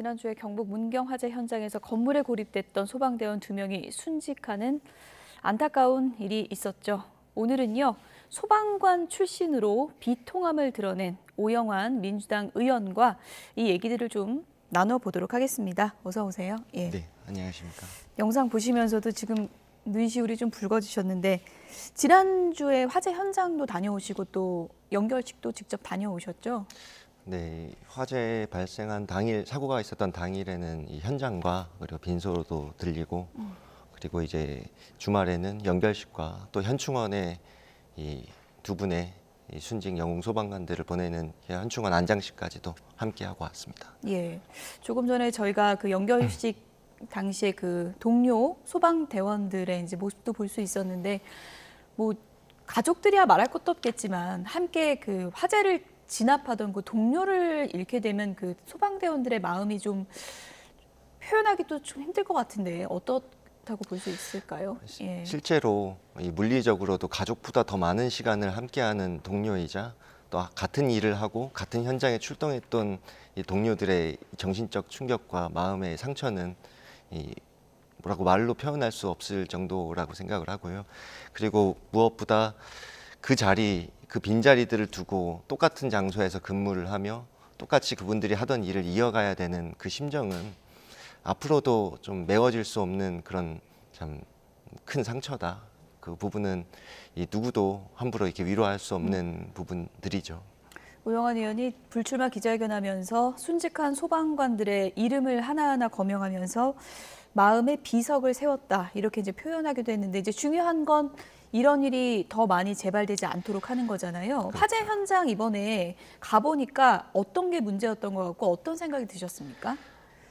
지난주에 경북 문경 화재 현장에서 건물에 고립됐던 소방대원 2명이 순직하는 안타까운 일이 있었죠. 오늘은요, 소방관 출신으로 비통함을 드러낸 오영환 민주당 의원과 이 얘기들을 좀 나눠보도록 하겠습니다. 어서 오세요. 예. 네, 안녕하십니까. 영상 보시면서도 지금 눈시울이 좀 붉어지셨는데 지난주에 화재 현장도 다녀오시고 또 연결식도 직접 다녀오셨죠? 네, 화재 발생한 당일, 사고가 있었던 당일에는 이 현장과 그리고 빈소도 들리고 그리고 이제 주말에는 연결식과 또 현충원에 이 두 분의 이 순직 영웅 소방관들을 보내는 현충원 안장식까지도 함께 하고 왔습니다. 예. 조금 전에 저희가 그 연결식 당시에 그 동료 소방대원들의 이제 모습도 볼 수 있었는데 뭐 가족들이야 말할 것도 없겠지만 함께 그 화재를 진압하던 그 동료를 잃게 되면 그 소방대원들의 마음이 좀 표현하기도 좀 힘들 것 같은데 어떻다고 볼 수 있을까요? 예. 실제로 이 물리적으로도 가족보다 더 많은 시간을 함께하는 동료이자 또 같은 일을 하고 같은 현장에 출동했던 이 동료들의 정신적 충격과 마음의 상처는 이 뭐라고 말로 표현할 수 없을 정도라고 생각을 하고요. 그리고 무엇보다 그 자리, 그 빈자리들을 두고 똑같은 장소에서 근무를 하며 똑같이 그분들이 하던 일을 이어가야 되는 그 심정은 앞으로도 좀 메워질 수 없는 그런 참 큰 상처다. 그 부분은 이 누구도 함부로 이렇게 위로할 수 없는 부분들이죠. 오영환 의원이 불출마 기자회견하면서 순직한 소방관들의 이름을 하나하나 거명하면서 마음의 비석을 세웠다 이렇게 이제 표현하기도 했는데 이제 중요한 건 이런 일이 더 많이 재발되지 않도록 하는 거잖아요. 그렇죠. 화재 현장 이번에 가보니까 어떤 게 문제였던 것 같고 어떤 생각이 드셨습니까?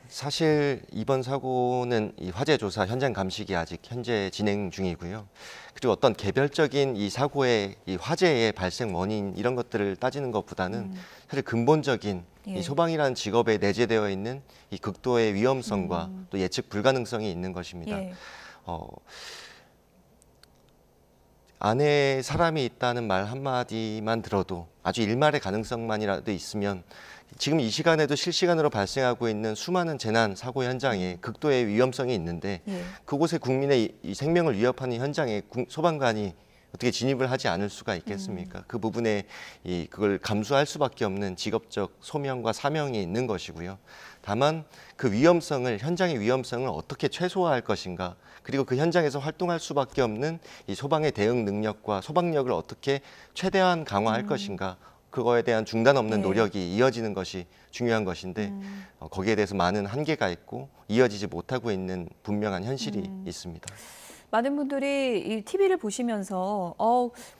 사실 이번 사고는 이 화재 조사 현장 감식이 아직 현재 진행 중이고요. 그리고 어떤 개별적인 이 사고의 이 화재의 발생 원인 이런 것들을 따지는 것보다는 사실 근본적인 예. 이 소방이라는 직업에 내재되어 있는 이 극도의 위험성과 또 예측 불가능성이 있는 것입니다. 예. 안에 사람이 있다는 말 한마디만 들어도 아주 일말의 가능성만이라도 있으면 지금 이 시간에도 실시간으로 발생하고 있는 수많은 재난 사고 현장에 극도의 위험성이 있는데 예. 그곳에 국민의 이 생명을 위협하는 현장에 소방관이 어떻게 진입을 하지 않을 수가 있겠습니까? 그 부분에 그걸 감수할 수밖에 없는 직업적 소명과 사명이 있는 것이고요. 다만 그 위험성을 현장의 위험성을 어떻게 최소화할 것인가 그리고 그 현장에서 활동할 수밖에 없는 이 소방의 대응 능력과 소방력을 어떻게 최대한 강화할 것인가 그거에 대한 중단 없는 네. 노력이 이어지는 것이 중요한 것인데 거기에 대해서 많은 한계가 있고 이어지지 못하고 있는 분명한 현실이 있습니다. 많은 분들이 이 TV를 보시면서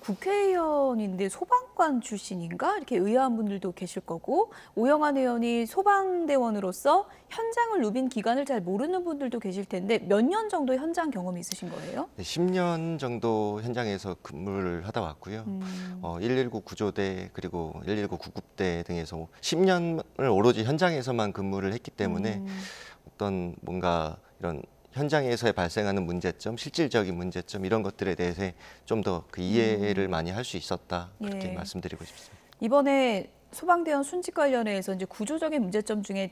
국회의원인데 소방관 출신인가? 이렇게 의아한 분들도 계실 거고 오영환 의원이 소방대원으로서 현장을 누빈 기간을 잘 모르는 분들도 계실 텐데 몇 년 정도 현장 경험이 있으신 거예요? 네, 10년 정도 현장에서 근무를 하다 왔고요. 119 구조대 그리고 119 구급대 등에서 10년을 오로지 현장에서만 근무를 했기 때문에 어떤 뭔가 이런 현장에서 발생하는 문제점, 실질적인 문제점 이런 것들에 대해서 좀 더 그 이해를 많이 할 수 있었다 그렇게 예. 말씀드리고 싶습니다. 이번에 소방대원 순직 관련해서 이제 구조적인 문제점 중에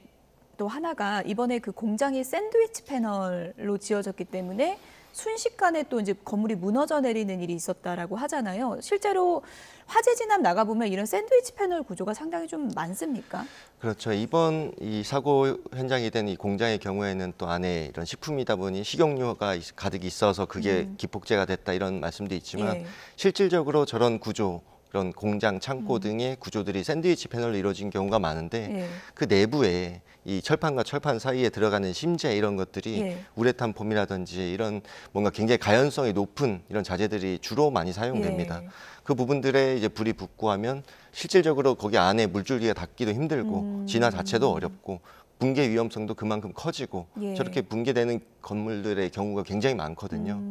또 하나가 이번에 그 공장이 샌드위치 패널로 지어졌기 때문에 순식간에 또 이제 건물이 무너져 내리는 일이 있었다라고 하잖아요. 실제로 화재 진압 나가보면 이런 샌드위치 패널 구조가 상당히 좀 많습니까? 그렇죠. 이번 이 사고 현장이 된 이 공장의 경우에는 또 안에 이런 식품이다 보니 식용유가 가득 있어서 그게 기폭제가 됐다 이런 말씀도 있지만 예. 실질적으로 저런 구조 이런 공장, 창고 등의 구조들이 샌드위치 패널로 이루어진 경우가 많은데 예. 그 내부에 이 철판과 철판 사이에 들어가는 심재 이런 것들이 예. 우레탄 폼이라든지 이런 뭔가 굉장히 가연성이 높은 이런 자재들이 주로 많이 사용됩니다. 예. 그 부분들에 이제 불이 붙고 하면 실질적으로 거기 안에 물줄기가 닿기도 힘들고 진화 자체도 어렵고 붕괴 위험성도 그만큼 커지고 예. 저렇게 붕괴되는 건물들의 경우가 굉장히 많거든요.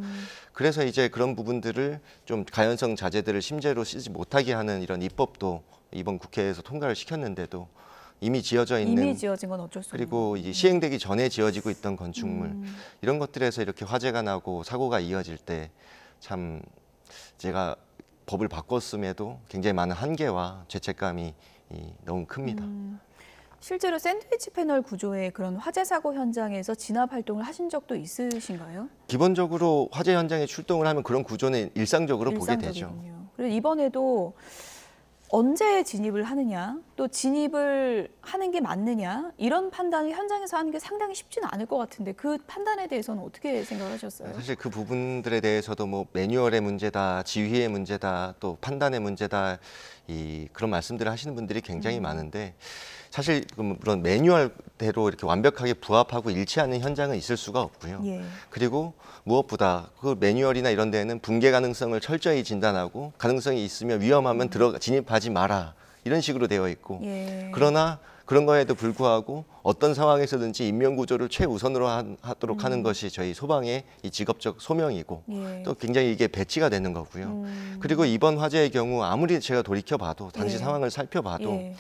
그래서 이제 그런 부분들을 좀 가연성 자재들을 심재로 쓰지 못하게 하는 이런 입법도 이번 국회에서 통과를 시켰는데도 이미 지어져 있는 이미 지어진 건 어쩔 수 없는 그리고 이제 시행되기 전에 지어지고 있던 건축물 이런 것들에서 이렇게 화재가 나고 사고가 이어질 때 참 제가 법을 바꿨음에도 굉장히 많은 한계와 죄책감이 너무 큽니다. 실제로 샌드위치 패널 구조의 그런 화재 사고 현장에서 진압 활동을 하신 적도 있으신가요? 기본적으로 화재 현장에 출동을 하면 그런 구조는 일상적으로 보게 되죠. 일상적이군요. 그리고 이번에도 언제 진입을 하느냐, 또 진입을 하는 게 맞느냐, 이런 판단을 현장에서 하는 게 상당히 쉽지는 않을 것 같은데 그 판단에 대해서는 어떻게 생각하셨어요? 사실 그 부분들에 대해서도 뭐 매뉴얼의 문제다, 지휘의 문제다, 또 판단의 문제다, 그런 말씀들을 하시는 분들이 굉장히 많은데 사실 그런 매뉴얼대로 이렇게 완벽하게 부합하고 일치하는 현장은 있을 수가 없고요. 예. 그리고 무엇보다 그 매뉴얼이나 이런 데는 붕괴 가능성을 철저히 진단하고 가능성이 있으면 위험하면 진입하지 마라 이런 식으로 되어 있고 예. 그러나 그런 거에도 불구하고 어떤 상황에서든지 인명 구조를 최우선으로 하도록 하는 것이 저희 소방의 이 직업적 소명이고 예. 또 굉장히 이게 배치가 되는 거고요. 그리고 이번 화재의 경우 아무리 제가 돌이켜봐도 당시 예. 상황을 살펴봐도 예.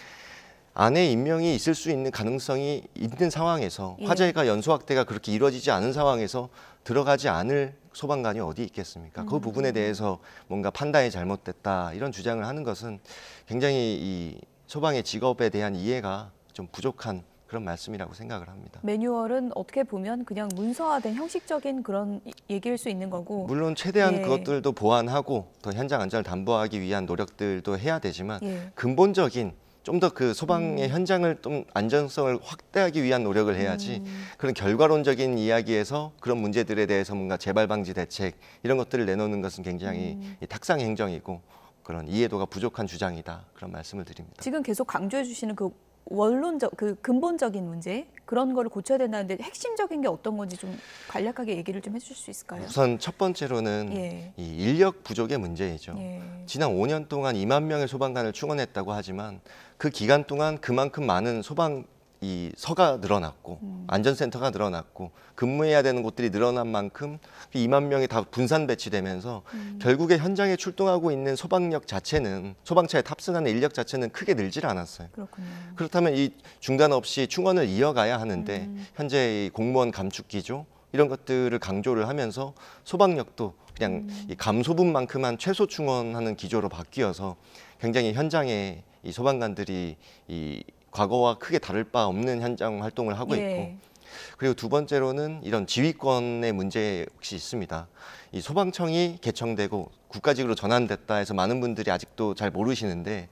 안에 인명이 있을 수 있는 가능성이 있는 상황에서 예. 화재가 연소 확대가 그렇게 이루어지지 않은 상황에서 들어가지 않을 소방관이 어디 있겠습니까? 그 부분에 대해서 뭔가 판단이 잘못됐다 이런 주장을 하는 것은 굉장히 이 소방의 직업에 대한 이해가 좀 부족한 그런 말씀이라고 생각을 합니다. 매뉴얼은 어떻게 보면 그냥 문서화된 형식적인 그런 얘기일 수 있는 거고 물론 최대한 예. 그것들도 보완하고 더 현장 안전을 담보하기 위한 노력들도 해야 되지만 예. 근본적인 좀 더 그 소방의 현장을 좀 안전성을 확대하기 위한 노력을 해야지 그런 결과론적인 이야기에서 그런 문제들에 대해서 뭔가 재발 방지 대책 이런 것들을 내놓는 것은 굉장히 이 탁상 행정이고 그런 이해도가 부족한 주장이다 그런 말씀을 드립니다. 지금 계속 강조해 주시는 그 원론적, 그 근본적인 문제 그런 거를 고쳐야 된다는데 핵심적인 게 어떤 건지 좀 간략하게 얘기를 좀 해줄 수 있을까요? 우선 첫 번째로는 예. 이 인력 부족의 문제이죠. 예. 지난 5년 동안 2만 명의 소방관을 충원했다고 하지만 그 기간 동안 그만큼 많은 소방 이 서가 늘어났고 안전센터가 늘어났고 근무해야 되는 곳들이 늘어난 만큼 2만 명이 다 분산 배치되면서 결국에 현장에 출동하고 있는 소방력 자체는 소방차에 탑승하는 인력 자체는 크게 늘질 않았어요. 그렇군요. 그렇다면 이 중단 없이 충원을 이어가야 하는데 현재 이 공무원 감축 기조 이런 것들을 강조를 하면서 소방력도 그냥 이 감소분만큼만 최소 충원하는 기조로 바뀌어서 굉장히 현장에 이 소방관들이 이 과거와 크게 다를 바 없는 현장 활동을 하고 예. 있고 그리고 두 번째로는 이런 지휘권의 문제 혹시 있습니다. 이 소방청이 개청되고 국가직으로 전환됐다 해서 많은 분들이 아직도 잘 모르시는데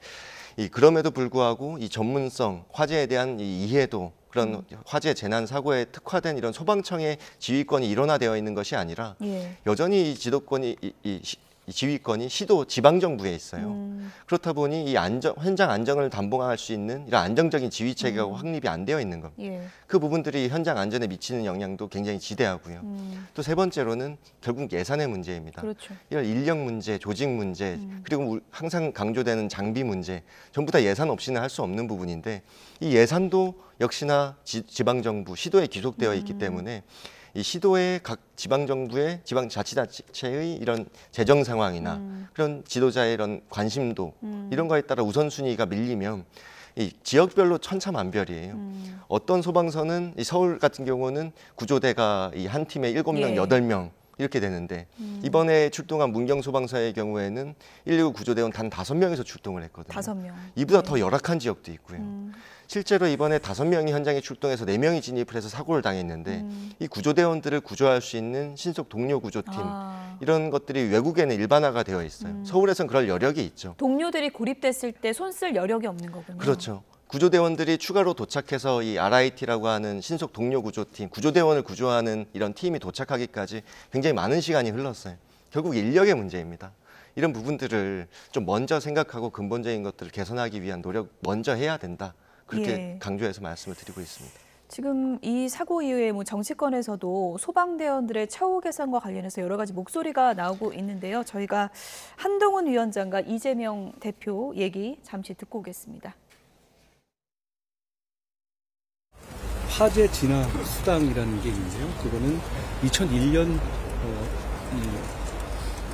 그럼에도 불구하고 이 전문성, 화재에 대한 이 이해도 그런 화재 재난 사고에 특화된 이런 소방청의 지휘권이 일원화되어 있는 것이 아니라 예. 여전히 이 지도권이 이 지휘권이 시도 지방정부에 있어요. 그렇다 보니 이 현장 안정을 담보할 수 있는 이런 안정적인 지휘 체계가 확립이 안 되어 있는 겁니다. 예. 그 부분들이 현장 안전에 미치는 영향도 굉장히 지대하고요. 또 세 번째로는 결국 예산의 문제입니다. 그렇죠. 이런 인력 문제, 조직 문제, 그리고 항상 강조되는 장비 문제, 전부 다 예산 없이는 할 수 없는 부분인데 이 예산도 역시나 지방정부, 시도에 귀속되어 있기 때문에 이 시도의 각 지방정부의 지방자치단체의 이런 재정 상황이나 그런 지도자의 이런 관심도 이런 거에 따라 우선순위가 밀리면 이 지역별로 천차만별이에요. 어떤 소방서는 이 서울 같은 경우는 구조대가 이 한 팀에 7명, 예. 8명 이렇게 되는데 이번에 출동한 문경소방서의 경우에는 119 구조대원 단 5명에서 출동을 했거든요. 5명. 이보다 더 열악한 지역도 있고요. 실제로 이번에 5명이 현장에 출동해서 4명이 진입을 해서 사고를 당했는데 이 구조대원들을 구조할 수 있는 신속 동료 구조팀 이런 것들이 외국에는 일반화가 되어 있어요. 서울에선 그럴 여력이 있죠. 동료들이 고립됐을 때 손 쓸 여력이 없는 거군요. 그렇죠. 구조대원들이 추가로 도착해서 이 RIT라고 하는 신속 동료 구조팀, 구조대원을 구조하는 이런 팀이 도착하기까지 굉장히 많은 시간이 흘렀어요. 결국 인력의 문제입니다. 이런 부분들을 좀 먼저 생각하고 근본적인 것들을 개선하기 위한 노력 먼저 해야 된다. 그렇게 예. 강조해서 말씀을 드리고 있습니다. 지금 이 사고 이후에 뭐 정치권에서도 소방대원들의 처우 개선과 관련해서 여러 가지 목소리가 나오고 있는데요. 저희가 한동훈 위원장과 이재명 대표 얘기 잠시 듣고 오겠습니다. 화재 진화 수당이라는 게 있는데요. 그거는 2001년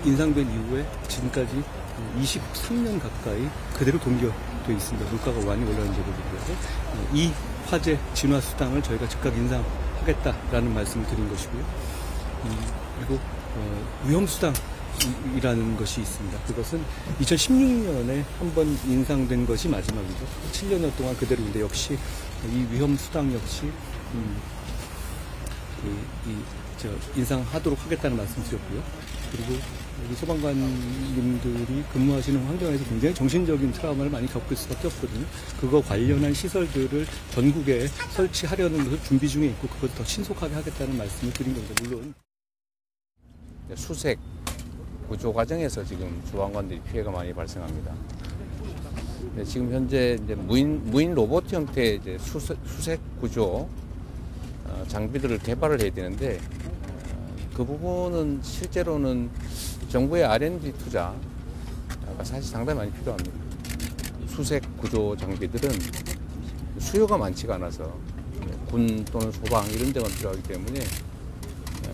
인상된 이후에 지금까지 23년 가까이 그대로 동결돼 있습니다. 물가가 많이 올라간 제도이고요. 이 화재 진화 수당을 저희가 즉각 인상하겠다라는 말씀을 드린 것이고요. 그리고 위험 수당이라는 것이 있습니다. 그것은 2016년에 한 번 인상된 것이 마지막이죠. 7년 동안 그대로인데 역시 이 위험 수당 역시 인상하도록 하겠다는 말씀드렸고요. 그리고 여기 소방관님들이 근무하시는 환경에서 굉장히 정신적인 트라우마를 많이 겪을 수밖에 없거든요. 그거 관련한 시설들을 전국에 설치하려는 것을 준비 중에 있고 그것을 더 신속하게 하겠다는 말씀을 드린 겁니다. 물론 수색 구조 과정에서 지금 소방관들이 피해가 많이 발생합니다. 네, 지금 현재 이제 무인 로봇 형태의 이제 수색 구조 장비들을 개발을 해야 되는데 그 부분은 실제로는 정부의 R&D 투자가 사실 상당히 많이 필요합니다. 수색 구조 장비들은 수요가 많지가 않아서 군 또는 소방 이런 데만 필요하기 때문에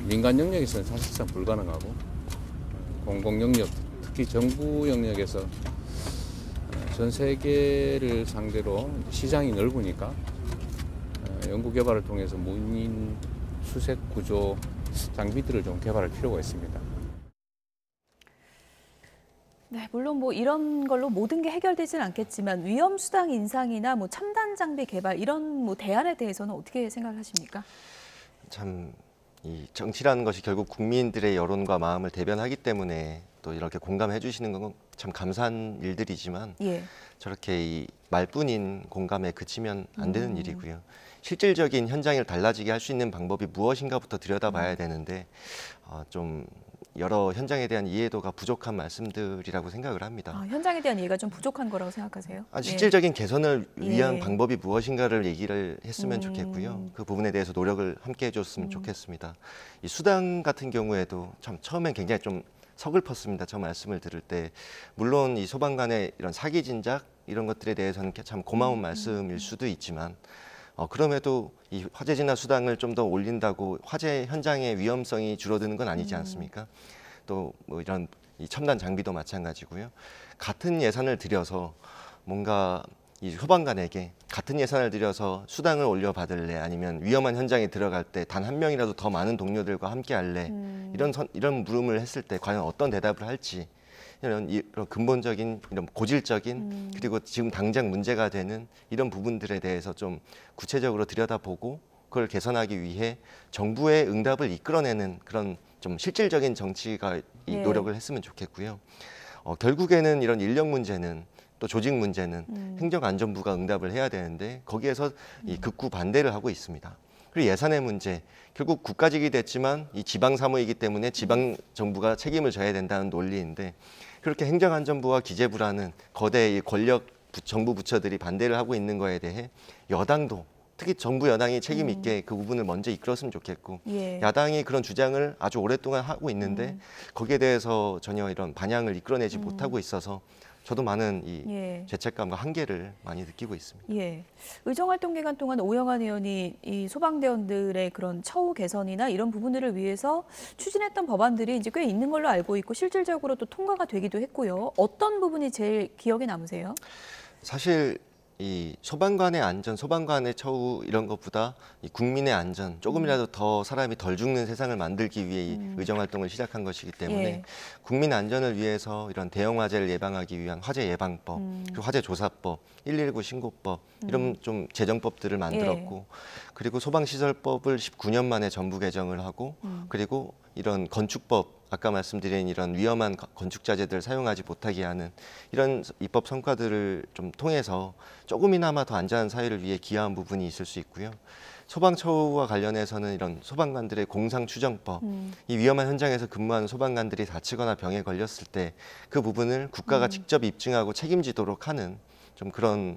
민간 영역에서는 사실상 불가능하고 공공 영역, 특히 정부 영역에서 전 세계를 상대로 시장이 넓으니까 연구 개발을 통해서 무인 수색 구조 장비들을 좀 개발할 필요가 있습니다. 네, 물론 뭐 이런 걸로 모든 게 해결되지는 않겠지만 위험 수당 인상이나 뭐 첨단 장비 개발 이런 뭐 대안에 대해서는 어떻게 생각하십니까? 참 이 정치라는 것이 결국 국민들의 여론과 마음을 대변하기 때문에 또 이렇게 공감해 주시는 건 참 감사한 일들이지만 예. 저렇게 이 말뿐인 공감에 그치면 안 되는 일이고요. 실질적인 현장을 달라지게 할 수 있는 방법이 무엇인가부터 들여다봐야 되는데 좀 여러 현장에 대한 이해도가 부족한 말씀들이라고 생각을 합니다. 현장에 대한 이해가 좀 부족한 거라고 생각하세요? 실질적인 개선을 위한 예. 방법이 무엇인가를 얘기를 했으면 좋겠고요. 그 부분에 대해서 노력을 함께 해줬으면 좋겠습니다. 이 수당 같은 경우에도 참 처음엔 굉장히 좀 서글펐습니다. 저 말씀을 들을 때 물론 이 소방관의 이런 사기 진작 이런 것들에 대해서는 참 고마운 말씀일 수도 있지만 그럼에도 이 화재 진화 수당을 좀 더 올린다고 화재 현장의 위험성이 줄어드는 건 아니지 않습니까? 또 뭐 이런 이 첨단 장비도 마찬가지고요. 같은 예산을 들여서 뭔가 이 소방관에게 같은 예산을 들여서 수당을 올려 받을래 아니면 위험한 현장에 들어갈 때 단 한 명이라도 더 많은 동료들과 함께 할래 이런 물음을 했을 때 과연 어떤 대답을 할지 이런 근본적인 이런 고질적인 그리고 지금 당장 문제가 되는 이런 부분들에 대해서 좀 구체적으로 들여다보고 그걸 개선하기 위해 정부의 응답을 이끌어내는 그런 좀 실질적인 정치가 이 네. 노력을 했으면 좋겠고요. 결국에는 이런 인력 문제는 또 조직 문제는 행정안전부가 응답을 해야 되는데 거기에서 이 극구 반대를 하고 있습니다. 그리고 예산의 문제, 결국 국가직이 됐지만 이 지방 사무이기 때문에 지방 정부가 책임을 져야 된다는 논리인데 그렇게 행정안전부와 기재부라는 거대 이 권력 정부 부처들이 반대를 하고 있는 거에 대해 여당도 특히 정부 여당이 책임 있게 그 부분을 먼저 이끌었으면 좋겠고 예. 야당이 그런 주장을 아주 오랫동안 하고 있는데 거기에 대해서 전혀 이런 반향을 이끌어내지 못하고 있어서 저도 많은 이 예. 죄책감과 한계를 많이 느끼고 있습니다. 예. 의정활동 기간 동안 오영환 의원이 이 소방대원들의 그런 처우 개선이나 이런 부분들을 위해서 추진했던 법안들이 이제 꽤 있는 걸로 알고 있고 실질적으로 또 통과가 되기도 했고요. 어떤 부분이 제일 기억에 남으세요? 사실 이 소방관의 안전, 소방관의 처우 이런 것보다 이 국민의 안전, 조금이라도 더 사람이 덜 죽는 세상을 만들기 위해 이 의정 활동을 시작한 것이기 때문에 예. 국민 안전을 위해서 이런 대형 화재를 예방하기 위한 화재 예방법, 그리고 화재 조사법, 119 신고법 이런 좀 제정법들을 만들었고 그리고 소방시설법을 19년 만에 전부 개정을 하고 그리고 이런 건축법 아까 말씀드린 이런 위험한 건축 자재들을 사용하지 못하게 하는 이런 입법 성과들을 좀 통해서 조금이나마 더 안전한 사회를 위해 기여한 부분이 있을 수 있고요. 소방 처우와 관련해서는 이런 소방관들의 공상 추정법, 이 위험한 현장에서 근무하는 소방관들이 다치거나 병에 걸렸을 때 그 부분을 국가가 직접 입증하고 책임지도록 하는 좀 그런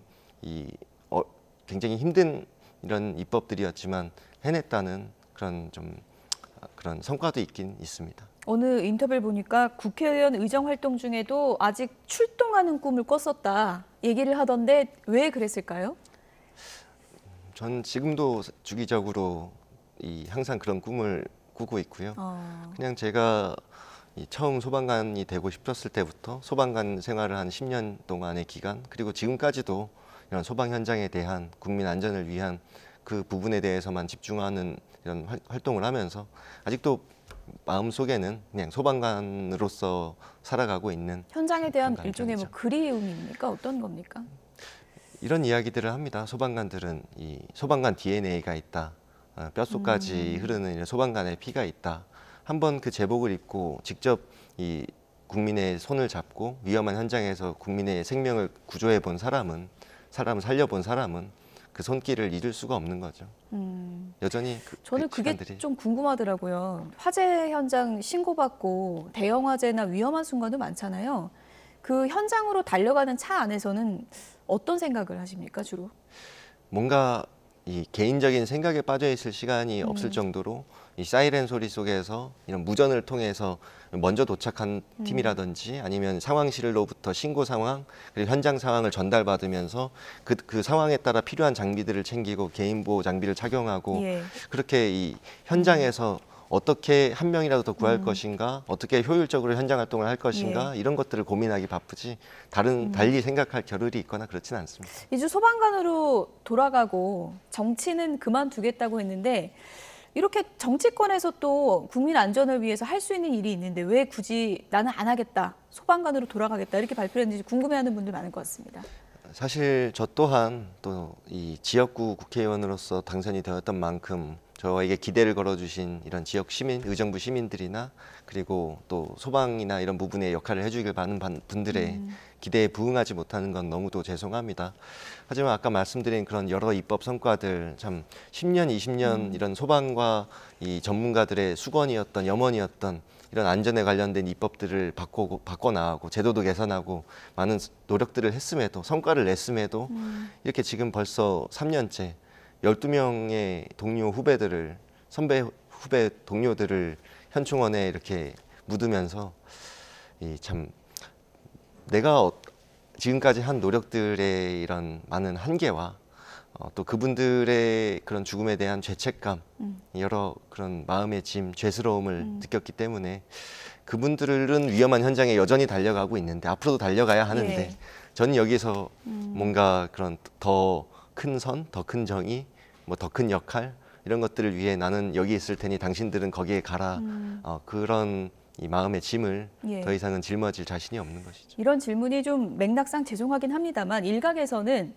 굉장히 힘든 이런 입법들이었지만 해냈다는 그런 성과도 있긴 있습니다. 어느 인터뷰를 보니까 국회의원 의정 활동 중에도 아직 출동하는 꿈을 꿨었다 얘기를 하던데 왜 그랬을까요? 전 지금도 주기적으로 항상 그런 꿈을 꾸고 있고요. 그냥 제가 처음 소방관이 되고 싶었을 때부터 소방관 생활을 한 10년 동안의 기간 그리고 지금까지도 이런 소방 현장에 대한 국민 안전을 위한 그 부분에 대해서만 집중하는 이런 활동을 하면서 아직도 마음속에는 그냥 소방관으로서 살아가고 있는 현장에 대한 그런 일종의 뭐 감정이죠. 그리움입니까? 어떤 겁니까? 이런 이야기들을 합니다. 소방관들은 이 소방관 DNA가 있다. 뼛속까지 흐르는 이런 소방관의 피가 있다. 한번 그 제복을 입고 직접 이 국민의 손을 잡고 위험한 현장에서 국민의 생명을 구조해 본 사람을 살려본 사람은 그 손길을 잊을 수가 없는 거죠. 여전히 저는 그게 시간들이. 좀 궁금하더라고요. 화재 현장 신고받고 대형 화재나 위험한 순간도 많잖아요. 그 현장으로 달려가는 차 안에서는 어떤 생각을 하십니까, 주로? 뭔가 이 개인적인 생각에 빠져 있을 시간이 없을 정도로 이 사이렌 소리 속에서 이런 무전을 통해서 먼저 도착한 팀이라든지 아니면 상황실로부터 신고 상황 그리고 현장 상황을 전달받으면서 그 상황에 따라 필요한 장비들을 챙기고 개인 보호 장비를 착용하고 예. 그렇게 이 현장에서 어떻게 한 명이라도 더 구할 것인가, 어떻게 효율적으로 현장 활동을 할 것인가 이런 것들을 고민하기 바쁘지 달리 생각할 겨를이 있거나 그렇지는 않습니다. 이제 소방관으로 돌아가고 정치는 그만두겠다고 했는데 이렇게 정치권에서 또 국민 안전을 위해서 할 수 있는 일이 있는데 왜 굳이 나는 안 하겠다, 소방관으로 돌아가겠다 이렇게 발표했는지 궁금해하는 분들 많을 것 같습니다. 사실 저 또한 또 이 지역구 국회의원으로서 당선이 되었던 만큼 저에게 기대를 걸어주신 이런 지역 시민, 의정부 시민들이나 그리고 또 소방이나 이런 부분에 역할을 해주길 바라는 분들의 기대에 부응하지 못하는 건 너무도 죄송합니다. 하지만 아까 말씀드린 그런 여러 입법 성과들 참 10년, 20년 이런 소방과 이 전문가들의 수건이었던 염원이었던 이런 안전에 관련된 입법들을 바꿔 나가고 제도도 개선하고 많은 노력들을 했음에도 성과를 냈음에도 이렇게 지금 벌써 3년째 12명의 동료 후배들을 선배 후배 동료들을 현충원에 이렇게 묻으면서 이 참 내가 지금까지 한 노력들의 이런 많은 한계와 또 그분들의 그런 죽음에 대한 죄책감, 여러 그런 마음의 짐, 죄스러움을 느꼈기 때문에 그분들은 위험한 현장에 여전히 달려가고 있는데 앞으로도 달려가야 하는데 예. 저는 여기서 뭔가 그런 더 큰 선, 더 큰 정의, 뭐 더 큰 역할 이런 것들을 위해 나는 여기 있을 테니 당신들은 거기에 가라. 그런 이 마음의 짐을 예. 더 이상은 짊어질 자신이 없는 것이죠. 이런 질문이 좀 맥락상 죄송하긴 합니다만 일각에서는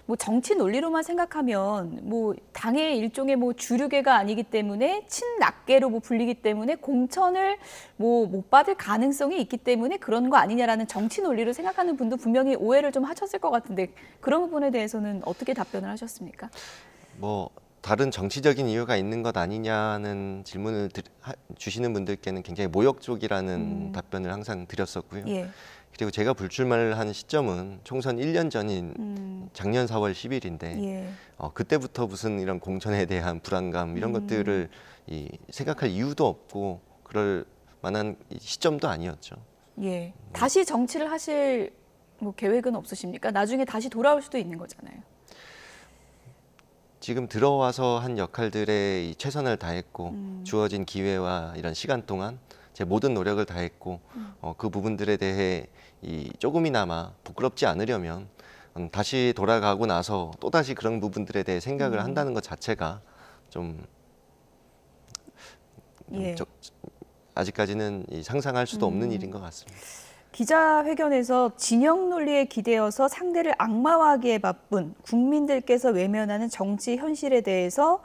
뭐 정치 논리로만 생각하면 뭐 당의 일종의 뭐 주류계가 아니기 때문에 친낙계로 뭐 불리기 때문에 공천을 뭐 못 받을 가능성이 있기 때문에 그런 거 아니냐라는 정치 논리로 생각하는 분도 분명히 오해를 좀 하셨을 것 같은데 그런 부분에 대해서는 어떻게 답변을 하셨습니까? 뭐 다른 정치적인 이유가 있는 것 아니냐는 질문을 주시는 분들께는 굉장히 모욕적이라는 답변을 항상 드렸었고요. 예. 그리고 제가 불출마를 한 시점은 총선 1년 전인 작년 4월 10일인데 예. 그때부터 무슨 이런 공천에 대한 불안감 이런 것들을 생각할 이유도 없고 그럴 만한 시점도 아니었죠. 예. 다시 정치를 하실 뭐 계획은 없으십니까? 나중에 다시 돌아올 수도 있는 거잖아요. 지금 들어와서 한 역할들에 이 최선을 다했고 주어진 기회와 이런 시간 동안 제 모든 노력을 다했고 그 부분들에 대해 조금이나마 부끄럽지 않으려면 다시 돌아가고 나서 또다시 그런 부분들에 대해 생각을 한다는 것 자체가 좀 예. 아직까지는 상상할 수도 없는 일인 것 같습니다. 기자회견에서 진영 논리에 기대어서 상대를 악마화하기에 바쁜 국민들께서 외면하는 정치 현실에 대해서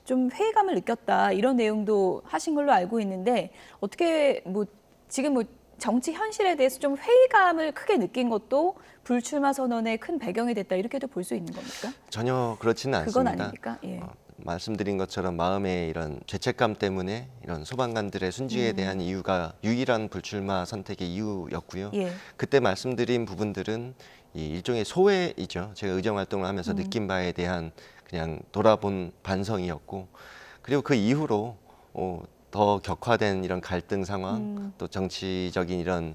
좀 회의감을 느꼈다 이런 내용도 하신 걸로 알고 있는데 어떻게 뭐 지금 뭐 정치 현실에 대해서 좀 회의감을 크게 느낀 것도 불출마 선언의 큰 배경이 됐다 이렇게도 볼 수 있는 겁니까? 전혀 그렇지는 그건 않습니다. 아닙니까? 예. 말씀드린 것처럼 마음의 이런 죄책감 때문에 이런 소방관들의 순직에 대한 이유가 유일한 불출마 선택의 이유였고요. 예. 그때 말씀드린 부분들은 이 일종의 소회이죠. 제가 의정 활동을 하면서 느낀 바에 대한 그냥 돌아본 반성이었고, 그리고 그 이후로 더 격화된 이런 갈등 상황, 또 정치적인 이런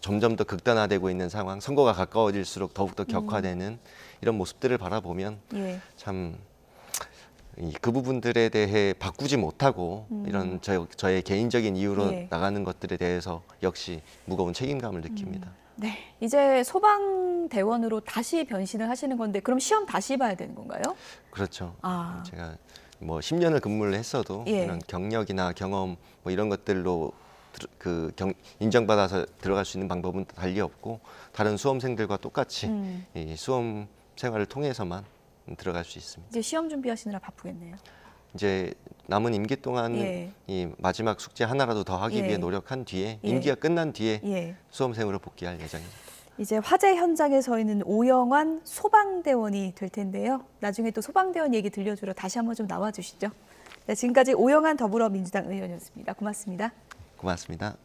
점점 더 극단화되고 있는 상황, 선거가 가까워질수록 더욱더 격화되는 이런 모습들을 바라보면 예. 참 그 부분들에 대해 바꾸지 못하고 이런 저의 개인적인 이유로 예. 나가는 것들에 대해서 역시 무거운 책임감을 느낍니다. 네, 이제 소방대원으로 다시 변신을 하시는 건데 그럼 시험 다시 봐야 되는 건가요? 그렇죠. 아. 제가 뭐 10년을 근무를 했어도 예. 이런 경력이나 경험 뭐 이런 것들로 인정받아서 들어갈 수 있는 방법은 달리 없고 다른 수험생들과 똑같이 이 수험 생활을 통해서만 들어갈 수 있습니다. 이제 시험 준비하시느라 바쁘겠네요. 이제 남은 임기 동안은 예. 이 마지막 숙제 하나라도 더 하기 예. 위해 노력한 뒤에 예. 임기가 끝난 뒤에 예. 수험생으로 복귀할 예정입니다. 이제 화재 현장에 서 있는 오영환 소방대원이 될 텐데요. 나중에 또 소방대원 얘기 들려주러 다시 한번 좀 나와주시죠. 네, 지금까지 오영환 더불어민주당 의원이었습니다. 고맙습니다. 고맙습니다.